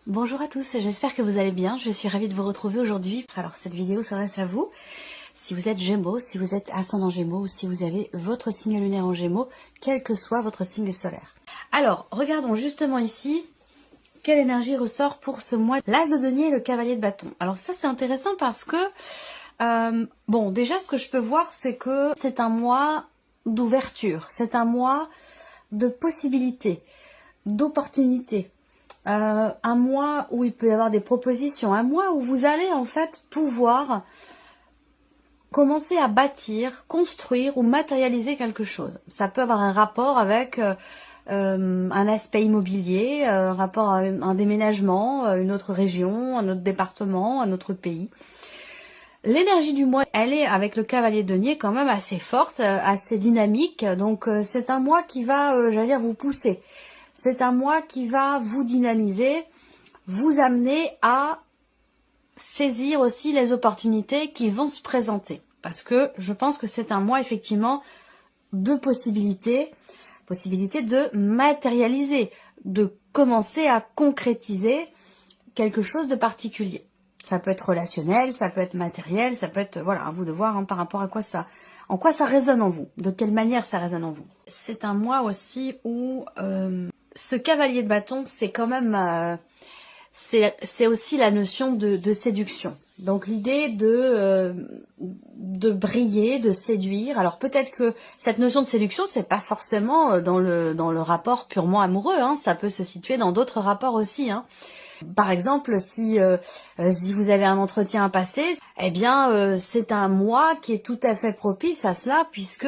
Bonjour à tous, j'espère que vous allez bien. Je suis ravie de vous retrouver aujourd'hui. Alors cette vidéo s'adresse à vous. Si vous êtes Gémeaux, si vous êtes ascendant Gémeaux ou si vous avez votre signe lunaire en Gémeaux, quel que soit votre signe solaire. Alors, regardons justement ici quelle énergie ressort pour ce mois. L'As de denier et le cavalier de bâton. Alors ça c'est intéressant parce que, bon déjà ce que je peux voir c'est que c'est un mois d'ouverture, c'est un mois de possibilités, d'opportunités. Un mois où il peut y avoir des propositions, un mois où vous allez en fait pouvoir commencer à bâtir, construire ou matérialiser quelque chose. Ça peut avoir un rapport avec un aspect immobilier, un rapport à un déménagement, une autre région, un autre département, un autre pays. L'énergie du mois, elle est avec le cavalier de denier quand même assez forte, assez dynamique. Donc c'est un mois qui va, j'allais dire, vous pousser. C'est un mois qui va vous dynamiser, vous amener à saisir aussi les opportunités qui vont se présenter. Parce que je pense que c'est un mois effectivement de possibilités de matérialiser, de commencer à concrétiser quelque chose de particulier. Ça peut être relationnel, ça peut être matériel, ça peut être, voilà, à vous de voir par rapport à quoi ça, en quoi ça résonne en vous, de quelle manière ça résonne en vous. C'est un mois aussi où ce cavalier de bâton, c'est quand même, c'est aussi la notion de séduction. Donc l'idée de briller, de séduire. Alors peut-être que cette notion de séduction, c'est pas forcément dans le rapport purement amoureux. Hein. Ça peut se situer dans d'autres rapports aussi. Hein. Par exemple, si vous avez un entretien à passer, eh bien c'est un mois qui est tout à fait propice à cela, puisque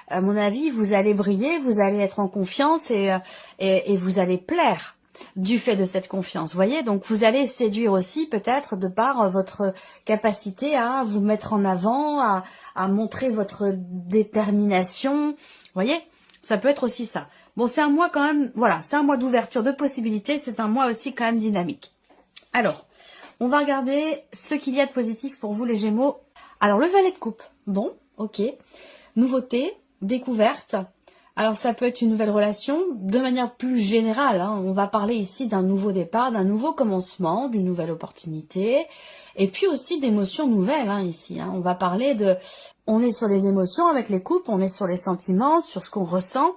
à mon avis, vous allez briller, vous allez être en confiance et vous allez plaire du fait de cette confiance. Vous voyez, donc vous allez séduire aussi peut-être de par votre capacité à vous mettre en avant, à montrer votre détermination. Vous voyez, ça peut être aussi ça. Bon, c'est un mois quand même, voilà, c'est un mois d'ouverture, de possibilités, c'est un mois aussi quand même dynamique. Alors, on va regarder ce qu'il y a de positif pour vous les Gémeaux. Alors, le valet de coupe, bon, ok. Nouveauté, découverte. Alors, ça peut être une nouvelle relation, de manière plus générale, hein. On va parler ici d'un nouveau départ, d'un nouveau commencement, d'une nouvelle opportunité, et puis aussi d'émotions nouvelles, hein, ici. Hein. On va parler de... On est sur les émotions avec les coupes, on est sur les sentiments, sur ce qu'on ressent,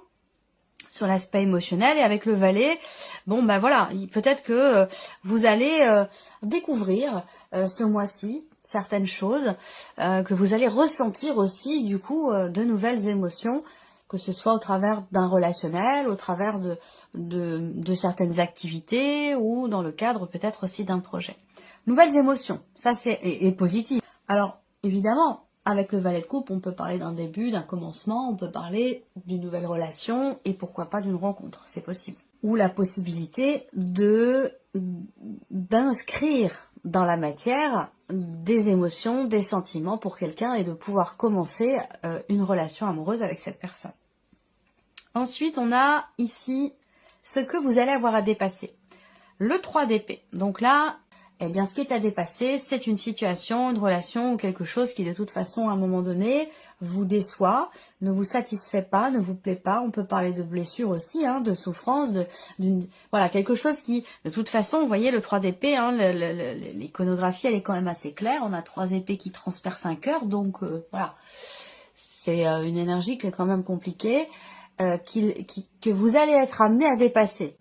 sur l'aspect émotionnel. Et avec le valet, bon ben voilà, peut-être que vous allez découvrir ce mois-ci certaines choses, que vous allez ressentir aussi du coup de nouvelles émotions, que ce soit au travers d'un relationnel, au travers de certaines activités ou dans le cadre peut-être aussi d'un projet. Nouvelles émotions, ça c'est et positif. Alors évidemment, avec le valet de coupe, on peut parler d'un début, d'un commencement, on peut parler d'une nouvelle relation et pourquoi pas d'une rencontre, c'est possible. Ou la possibilité d'inscrire dans la matière des émotions, des sentiments pour quelqu'un et de pouvoir commencer une relation amoureuse avec cette personne. Ensuite, on a ici ce que vous allez avoir à dépasser. Le 3 d'épée. Donc là, eh bien, ce qui est à dépasser, c'est une situation, une relation ou quelque chose qui, de toute façon, à un moment donné, vous déçoit, ne vous satisfait pas, ne vous plaît pas. On peut parler de blessure aussi, hein, de souffrance, voilà, quelque chose qui, de toute façon, vous voyez, le 3 d'épée, hein, l'iconographie, elle est quand même assez claire. On a 3 épées qui transpercent un cœur, donc voilà. C'est une énergie qui est quand même compliquée, que vous allez être amené à dépasser.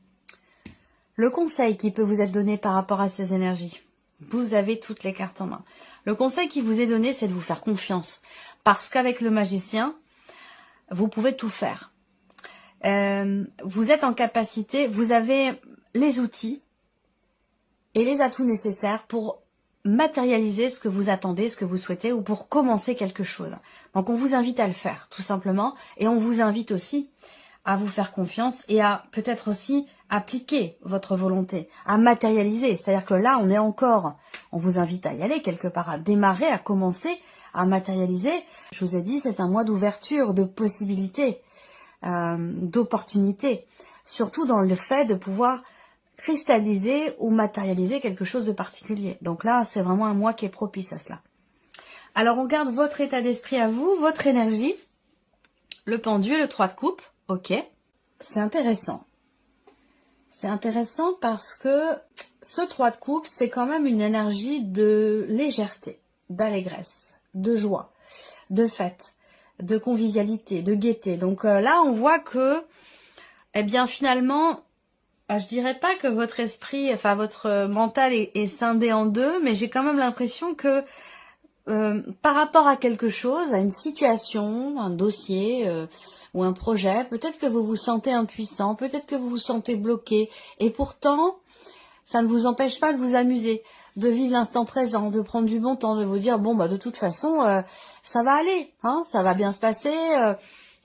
Le conseil qui peut vous être donné par rapport à ces énergies, vous avez toutes les cartes en main. Le conseil qui vous est donné, c'est de vous faire confiance. Parce qu'avec le magicien, vous pouvez tout faire. Vous êtes en capacité, vous avez les outils et les atouts nécessaires pour matérialiser ce que vous attendez, ce que vous souhaitez ou pour commencer quelque chose. Donc on vous invite à le faire, tout simplement. Et on vous invite aussi à vous faire confiance et à peut-être aussi appliquer votre volonté, à matérialiser. C'est-à-dire que là, on vous invite à y aller quelque part, à démarrer, à commencer, à matérialiser. Je vous ai dit, c'est un mois d'ouverture, de possibilités, d'opportunités. Surtout dans le fait de pouvoir cristalliser ou matérialiser quelque chose de particulier. Donc là, c'est vraiment un mois qui est propice à cela. Alors, on garde votre état d'esprit à vous, votre énergie. Le pendu, le 3 de coupe, ok. C'est intéressant. C'est intéressant parce que ce 3 de coupe, c'est quand même une énergie de légèreté, d'allégresse, de joie, de fête, de convivialité, de gaieté. Donc là, on voit que, eh bien, finalement, je dirais pas que votre esprit, enfin votre mental est scindé en deux, mais j'ai quand même l'impression que par rapport à quelque chose, à une situation, un dossier ou un projet, peut-être que vous vous sentez impuissant, peut-être que vous vous sentez bloqué, et pourtant, ça ne vous empêche pas de vous amuser, de vivre l'instant présent, de prendre du bon temps, de vous dire bon bah de toute façon ça va aller, hein, ça va bien se passer,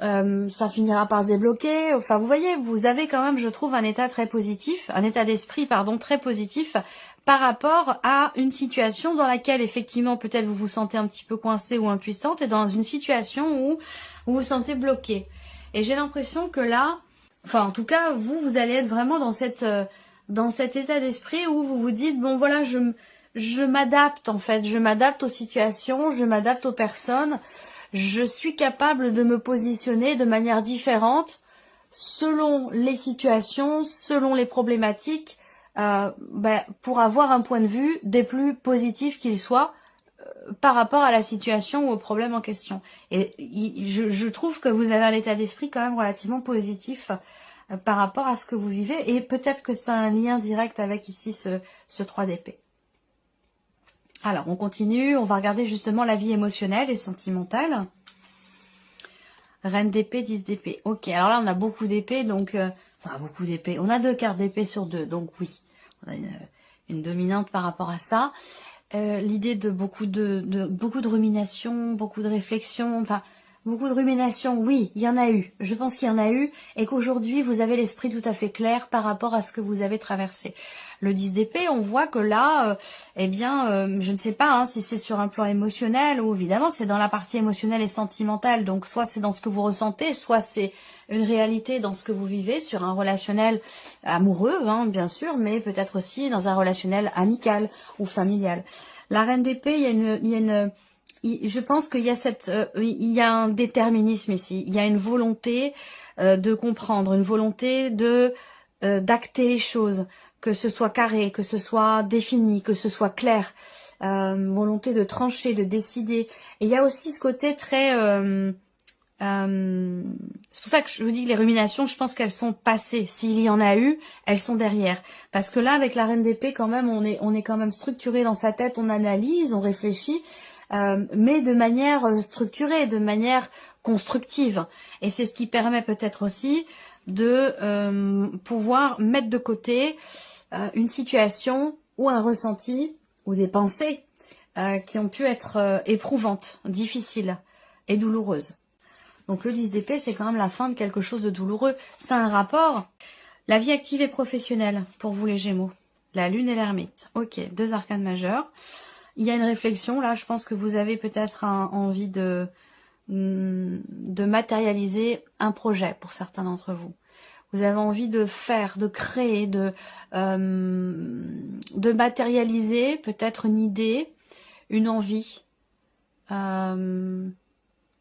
ça finira par se débloquer. Enfin vous voyez, vous avez quand même, je trouve, un état très positif, un état d'esprit pardon très positif par rapport à une situation dans laquelle effectivement peut-être vous vous sentez un petit peu coincé ou impuissante, et dans une situation où vous vous sentez bloqué. Et j'ai l'impression que là, enfin en tout cas vous allez être vraiment dans cet état d'esprit où vous vous dites bon voilà, je m'adapte en fait, je m'adapte aux situations, je m'adapte aux personnes, je suis capable de me positionner de manière différente selon les situations, selon les problématiques, pour avoir un point de vue des plus positifs qu'il soit par rapport à la situation ou au problème en question. Et je trouve que vous avez un état d'esprit quand même relativement positif par rapport à ce que vous vivez, et peut-être que c'est un lien direct avec ici ce 3 d'épée. Alors, on continue, on va regarder justement la vie émotionnelle et sentimentale. Reine d'épée, 10 d'épée. Ok, alors là, on a beaucoup d'épées, donc... enfin, beaucoup d'épées. On a 2 cartes d'épée sur 2, donc oui. On a une dominante par rapport à ça. L'idée de beaucoup de rumination, beaucoup de réflexion, enfin... Beaucoup de rumination, oui, il y en a eu. Je pense qu'il y en a eu, et qu'aujourd'hui, vous avez l'esprit tout à fait clair par rapport à ce que vous avez traversé. Le 10 d'épée, on voit que là, je ne sais pas si c'est sur un plan émotionnel, ou évidemment, c'est dans la partie émotionnelle et sentimentale. Donc, soit c'est dans ce que vous ressentez, soit c'est une réalité dans ce que vous vivez, sur un relationnel amoureux, bien sûr, mais peut-être aussi dans un relationnel amical ou familial. La reine d'épée, je pense qu'il y a il y a un déterminisme ici, il y a une volonté de comprendre, une volonté d'acter les choses, que ce soit carré, que ce soit défini, que ce soit clair, volonté de trancher, de décider. Et il y a aussi ce côté très c'est pour ça que je vous dis que les ruminations, je pense qu'elles sont passées. S'il y en a eu, elles sont derrière. Parce que là, avec la reine d'épée, quand même, on est quand même structuré dans sa tête, on analyse, on réfléchit, mais de manière structurée, de manière constructive. Et c'est ce qui permet peut-être aussi de pouvoir mettre de côté une situation ou un ressenti ou des pensées qui ont pu être éprouvantes, difficiles et douloureuses. Donc le 10 d'épée, c'est quand même la fin de quelque chose de douloureux. C'est un rapport. La vie active et professionnelle pour vous les Gémeaux. La lune et l'ermite. Ok, 2 arcanes majeurs. Il y a une réflexion, là, je pense que vous avez peut-être envie de matérialiser un projet pour certains d'entre vous. Vous avez envie de faire, de créer, de matérialiser peut-être une idée, une envie,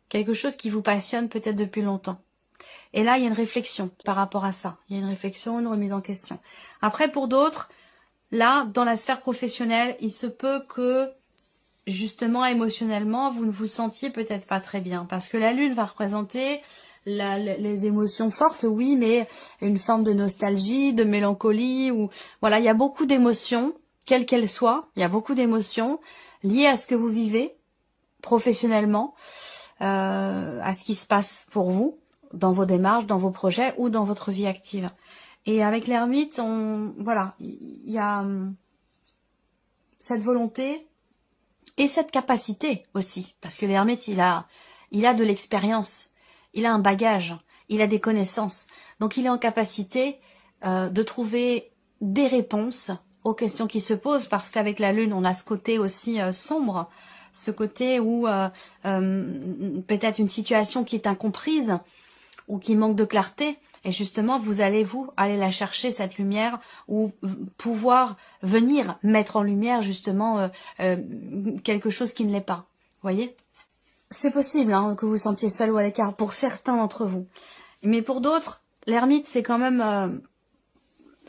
quelque chose qui vous passionne peut-être depuis longtemps. Et là, il y a une réflexion par rapport à ça. Il y a une réflexion, une remise en question. Après, pour d'autres, là, dans la sphère professionnelle, il se peut que, justement, émotionnellement, vous ne vous sentiez peut-être pas très bien. Parce que la lune va représenter les émotions fortes, oui, mais une forme de nostalgie, de mélancolie. Ou voilà, il y a beaucoup d'émotions, quelles qu'elles soient. Il y a beaucoup d'émotions liées à ce que vous vivez professionnellement, à ce qui se passe pour vous, dans vos démarches, dans vos projets ou dans votre vie active. Et avec l'ermite, voilà, il y a cette volonté et cette capacité aussi, parce que l'ermite, il a de l'expérience, il a un bagage, il a des connaissances, donc il est en capacité de trouver des réponses aux questions qui se posent, parce qu'avec la lune, on a ce côté aussi sombre, ce côté où peut-être une situation qui est incomprise ou qui manque de clarté, et justement vous allez aller la chercher, cette lumière, ou pouvoir venir mettre en lumière justement quelque chose qui ne l'est pas. Vous voyez, c'est possible que vous vous sentiez seul ou à l'écart pour certains d'entre vous, mais pour d'autres, l'ermite, c'est quand même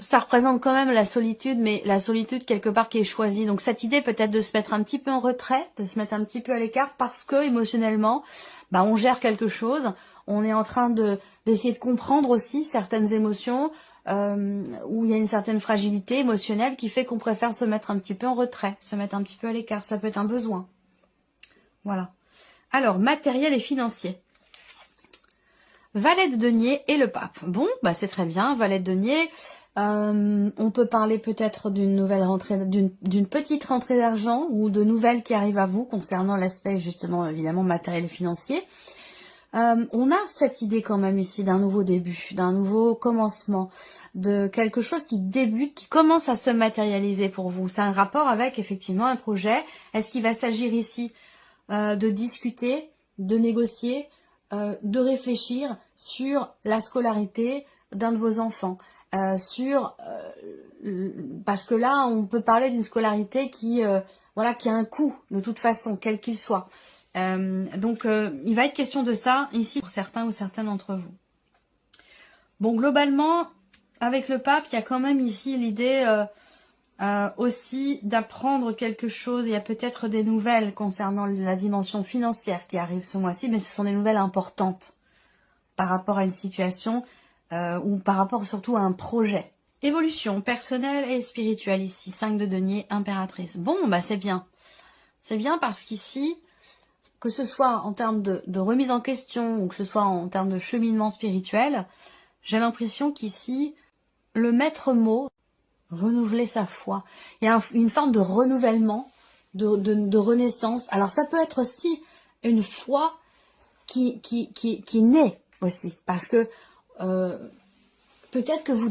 ça représente quand même la solitude, mais la solitude quelque part qui est choisie. Donc cette idée peut-être de se mettre un petit peu en retrait, de se mettre un petit peu à l'écart parce que émotionnellement, bah, on gère quelque chose, on est en train d'essayer de comprendre aussi certaines émotions, où il y a une certaine fragilité émotionnelle qui fait qu'on préfère se mettre un petit peu en retrait, se mettre un petit peu à l'écart. Ça peut être un besoin. Voilà. Alors, matériel et financier. Valet de denier et le pape. Bon, bah c'est très bien, valet de denier. On peut parler peut-être d'une nouvelle rentrée, d'une petite rentrée d'argent ou de nouvelles qui arrivent à vous concernant l'aspect justement évidemment matériel et financier. On a cette idée quand même ici d'un nouveau début, d'un nouveau commencement, de quelque chose qui débute, qui commence à se matérialiser pour vous. C'est un rapport avec effectivement un projet. Est-ce qu'il va s'agir ici de discuter, de négocier, de réfléchir sur la scolarité d'un de vos enfants, parce que là on peut parler d'une scolarité qui voilà, qui a un coût de toute façon, quel qu'il soit. Donc il va être question de ça ici pour certains ou certaines d'entre vous. Bon, globalement, avec le pape, il y a quand même ici l'idée aussi d'apprendre quelque chose. Il y a peut-être des nouvelles concernant la dimension financière qui arrive ce mois-ci, mais ce sont des nouvelles importantes par rapport à une situation ou par rapport surtout à un projet. Évolution personnelle et spirituelle ici, 5 de denier, impératrice. Bon, bah c'est bien. C'est bien parce qu'ici, que ce soit en termes de remise en question ou que ce soit en termes de cheminement spirituel, j'ai l'impression qu'ici, le maître mot, renouveler sa foi. Il y a une forme de renouvellement, de renaissance. Alors ça peut être aussi une foi qui naît aussi. Parce que peut-être que vous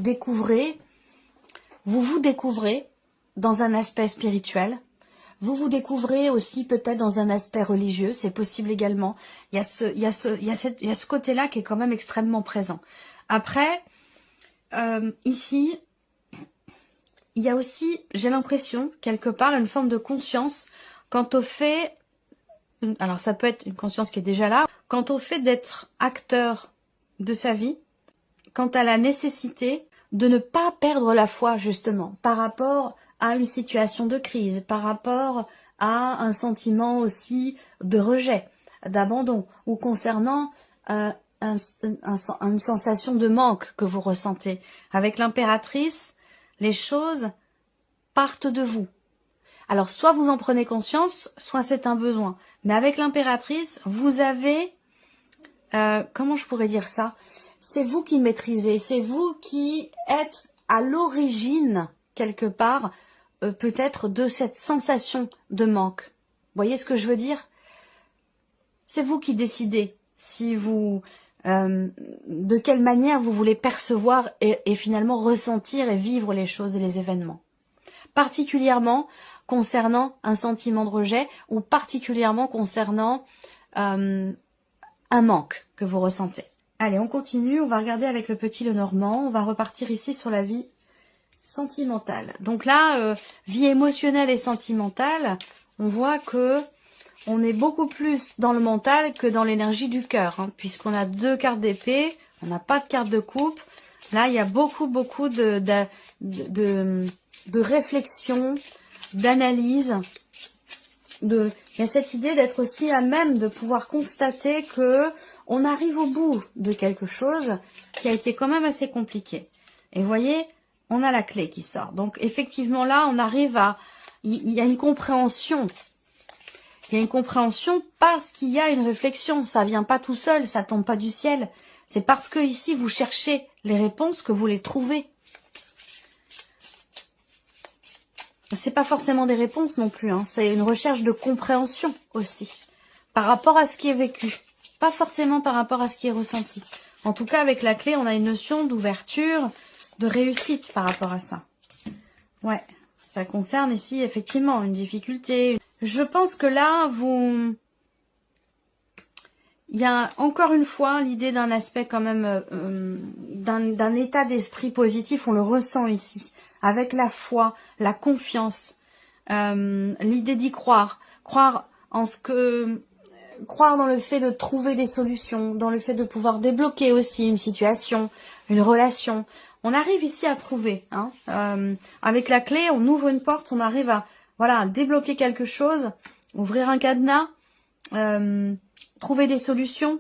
vous découvrez dans un aspect spirituel. Vous vous découvrez aussi peut-être dans un aspect religieux, c'est possible également. Il y a ce côté-là qui est quand même extrêmement présent. Après, ici, il y a aussi, j'ai l'impression, quelque part, une forme de conscience quant au fait, alors ça peut être une conscience qui est déjà là, quant au fait d'être acteur de sa vie, quant à la nécessité de ne pas perdre la foi, justement, par rapport à une situation de crise, par rapport à un sentiment aussi de rejet, d'abandon, ou concernant une sensation de manque que vous ressentez. Avec l'impératrice, les choses partent de vous. Alors, soit vous en prenez conscience, soit c'est un besoin. Mais avec l'impératrice, vous avez, comment je pourrais dire ça ? C'est vous qui maîtrisez, c'est vous qui êtes à l'origine, quelque part, peut-être de cette sensation de manque. Vous voyez ce que je veux dire? C'est vous qui décidez si vous, de quelle manière vous voulez percevoir et finalement ressentir et vivre les choses et les événements. Particulièrement concernant un sentiment de rejet ou particulièrement concernant un manque que vous ressentez. Allez, on continue, on va regarder avec le petit Lenormand, on va repartir ici sur la vie sentimentale. Donc là, vie émotionnelle et sentimentale, on voit que on est beaucoup plus dans le mental que dans l'énergie du cœur, hein, puisqu'on a 2 cartes d'épée, on n'a pas de carte de coupe. Là, il y a beaucoup de réflexion, d'analyse. Il y a cette idée d'être aussi à même de pouvoir constater que on arrive au bout de quelque chose qui a été quand même assez compliqué. Et vous voyez, on a la clé qui sort. Donc effectivement là, on arrive à... Il y a une compréhension. Il y a une compréhension parce qu'il y a une réflexion. Ça vient pas tout seul, ça tombe pas du ciel. C'est parce que ici, vous cherchez les réponses que vous les trouvez. C'est pas forcément des réponses non plus, hein. C'est une recherche de compréhension aussi. Par rapport à ce qui est vécu. Pas forcément par rapport à ce qui est ressenti. En tout cas, avec la clé, on a une notion d'ouverture, de réussite par rapport à ça. Ouais, ça concerne ici effectivement une difficulté. Je pense que là, il y a encore une fois l'idée d'un aspect quand même, d'un état d'esprit positif, on le ressent ici. Avec la foi, la confiance, l'idée d'y croire. Croire dans le fait de trouver des solutions, dans le fait de pouvoir débloquer aussi une situation, une relation. on arrive ici à trouver. Hein, avec la clé, on ouvre une porte, on arrive à, voilà, à débloquer quelque chose, ouvrir un cadenas, trouver des solutions.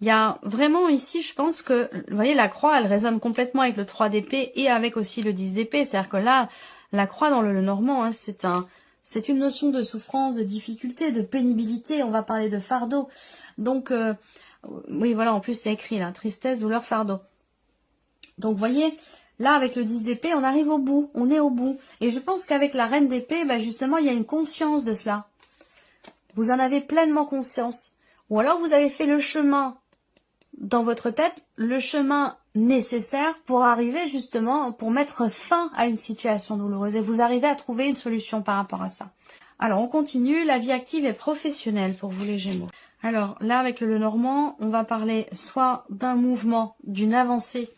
Il y a vraiment ici, je pense que, vous voyez, la croix, elle résonne complètement avec le 3 d'épée et avec aussi le 10 d'épée. C'est-à-dire que là, la croix dans le Normand, hein, c'est une notion de souffrance, de difficulté, de pénibilité. On va parler de fardeau. Donc, oui, voilà, en plus, c'est écrit là, tristesse, douleur, fardeau. Donc, vous voyez, là, avec le 10 d'épée, on arrive au bout, on est au bout. Et je pense qu'avec la reine d'épée, ben, justement, il y a une conscience de cela. Vous en avez pleinement conscience. Ou alors, vous avez fait le chemin dans votre tête, le chemin nécessaire pour arriver justement, pour mettre fin à une situation douloureuse. Et vous arrivez à trouver une solution par rapport à ça. Alors, on continue. La vie active et professionnelle pour vous les Gémeaux. Alors, là, avec le Normand, on va parler soit d'un mouvement, d'une avancée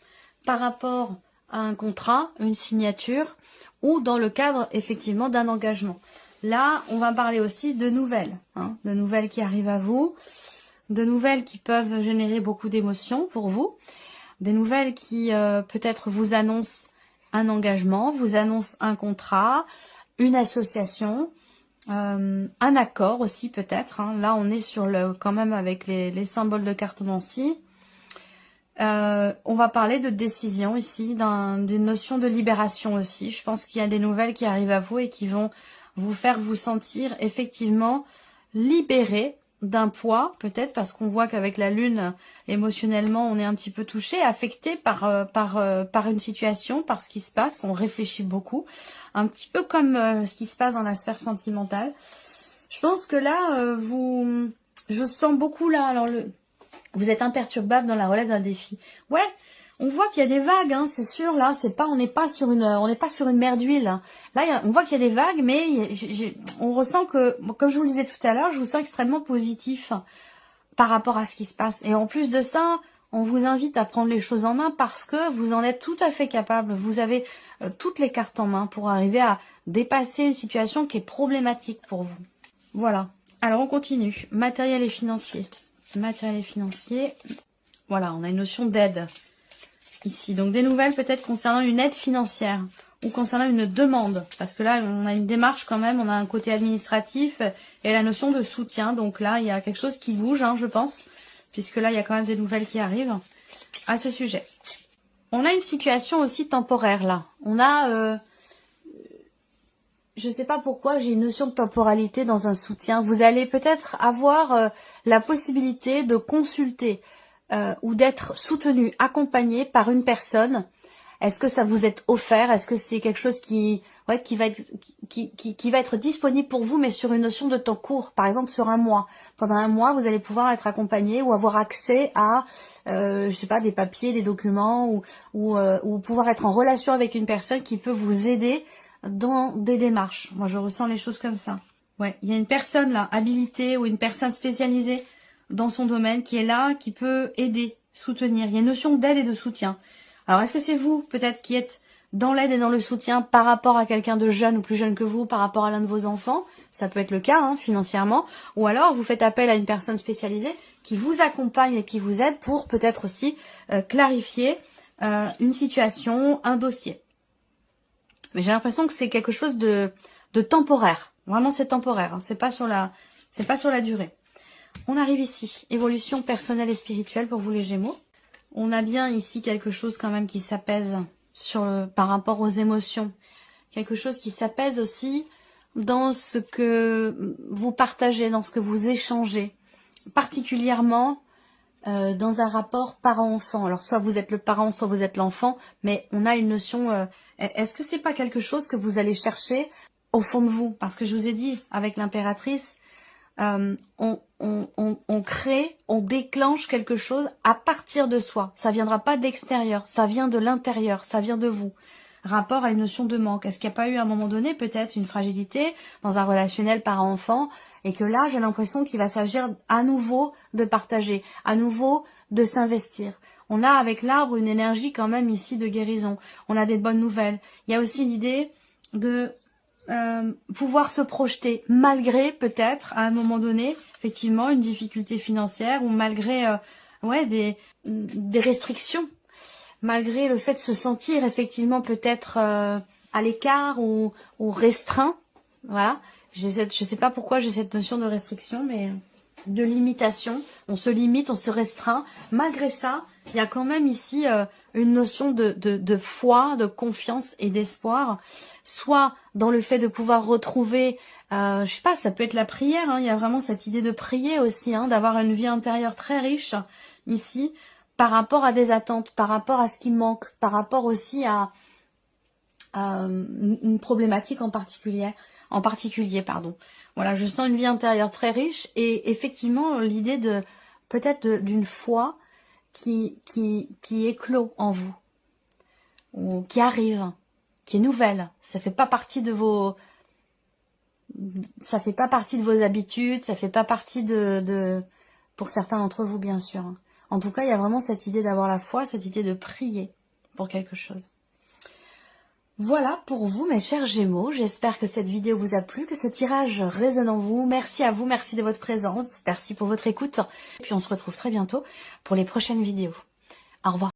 par rapport à un contrat, une signature, ou dans le cadre, effectivement, d'un engagement. Là, on va parler aussi de nouvelles, hein, de nouvelles qui arrivent à vous, de nouvelles qui peuvent générer beaucoup d'émotions pour vous, des nouvelles qui peut-être vous annoncent un engagement, vous annoncent un contrat, une association, un accord aussi peut-être. Hein. Là, on est sur quand même avec les symboles de cartomancie. On va parler de décision ici, d'une notion de libération aussi. Je pense qu'il y a des nouvelles qui arrivent à vous et qui vont vous faire vous sentir effectivement libéré d'un poids, peut-être parce qu'on voit qu'avec la lune, émotionnellement, on est un petit peu touché, affecté par une situation, par ce qui se passe. On réfléchit beaucoup, un petit peu comme ce qui se passe dans la sphère sentimentale. Je pense que là, je sens beaucoup là. Alors vous êtes imperturbable dans la relève d'un défi. Ouais, on voit qu'il y a des vagues, hein, c'est sûr. Là, on n'est pas sur une mer d'huile. Hein. Là, on voit qu'il y a des vagues, mais on ressent que, comme je vous le disais tout à l'heure, je vous sens extrêmement positif par rapport à ce qui se passe. Et en plus de ça, on vous invite à prendre les choses en main parce que vous en êtes tout à fait capable. Vous avez toutes les cartes en main pour arriver à dépasser une situation qui est problématique pour vous. Voilà. Alors, on continue. Matériel et financier. Matériel et financier. Voilà, on a une notion d'aide ici. Donc, des nouvelles peut-être concernant une aide financière ou concernant une demande. Parce que là, on a une démarche quand même, on a un côté administratif et la notion de soutien. Donc là, il y a quelque chose qui bouge, hein, je pense. Puisque là, il y a quand même des nouvelles qui arrivent à ce sujet. On a une situation aussi temporaire là. On a... je sais pas pourquoi, j'ai une notion de temporalité dans un soutien. Vous allez peut-être avoir la possibilité de consulter ou d'être soutenu, accompagné par une personne. Est-ce que ça vous est offert? Est-ce que c'est quelque chose qui va être disponible pour vous, mais sur une notion de temps court, par exemple sur un mois. Pendant un mois, vous allez pouvoir être accompagné ou avoir accès à, je sais pas, des papiers, des documents, ou pouvoir être en relation avec une personne qui peut vous aider dans des démarches. Moi, je ressens les choses comme ça. Ouais, il y a une personne là, habilitée ou une personne spécialisée dans son domaine qui est là, qui peut aider, soutenir. Il y a une notion d'aide et de soutien. Alors, est-ce que c'est vous, peut-être, qui êtes dans l'aide et dans le soutien par rapport à quelqu'un de jeune ou plus jeune que vous, par rapport à l'un de vos enfants? Ça peut être le cas, hein, financièrement. Ou alors, vous faites appel à une personne spécialisée qui vous accompagne et qui vous aide pour peut-être aussi clarifier une situation, un dossier. Mais j'ai l'impression que c'est quelque chose de temporaire. Vraiment, c'est temporaire. Hein. C'est pas sur la durée. On arrive ici. Évolution personnelle et spirituelle pour vous les Gémeaux. On a bien ici quelque chose quand même qui s'apaise par rapport aux émotions. Quelque chose qui s'apaise aussi dans ce que vous partagez, dans ce que vous échangez. Particulièrement dans un rapport parent-enfant. Alors soit vous êtes le parent, soit vous êtes l'enfant, mais on a une notion... est-ce que c'est pas quelque chose que vous allez chercher au fond de vous? Parce que je vous ai dit, avec l'impératrice, on crée, on déclenche quelque chose à partir de soi. Ça viendra pas de l'extérieur, ça vient de l'intérieur, ça vient de vous. Rapport à une notion de manque. Est-ce qu'il n'y a pas eu à un moment donné peut-être une fragilité dans un relationnel parent-enfant et que là j'ai l'impression qu'il va s'agir à nouveau de partager, à nouveau de s'investir. On a avec l'arbre une énergie quand même ici de guérison. On a des bonnes nouvelles. Il y a aussi l'idée de pouvoir se projeter malgré peut-être à un moment donné effectivement une difficulté financière ou malgré des restrictions. malgré le fait de se sentir effectivement peut-être à l'écart ou restreint. Voilà, je sais pas pourquoi j'ai cette notion de restriction, mais de limitation. On se limite, on se restreint. Malgré ça, il y a quand même ici une notion de foi, de confiance et d'espoir, soit dans le fait de pouvoir retrouver, je sais pas, ça peut être la prière, hein, il y a vraiment cette idée de prier aussi, hein, d'avoir une vie intérieure très riche ici, par rapport à des attentes, par rapport à ce qui manque, par rapport aussi à une problématique en particulier, pardon. Voilà, je sens une vie intérieure très riche et effectivement l'idée de peut-être d'une foi qui éclot en vous, ou qui arrive, qui est nouvelle. Ça fait pas partie de vos habitudes, ça fait pas partie pour certains d'entre vous bien sûr. En tout cas, il y a vraiment cette idée d'avoir la foi, cette idée de prier pour quelque chose. Voilà pour vous mes chers Gémeaux, j'espère que cette vidéo vous a plu, que ce tirage résonne en vous. Merci à vous, merci de votre présence, merci pour votre écoute. Et puis on se retrouve très bientôt pour les prochaines vidéos. Au revoir.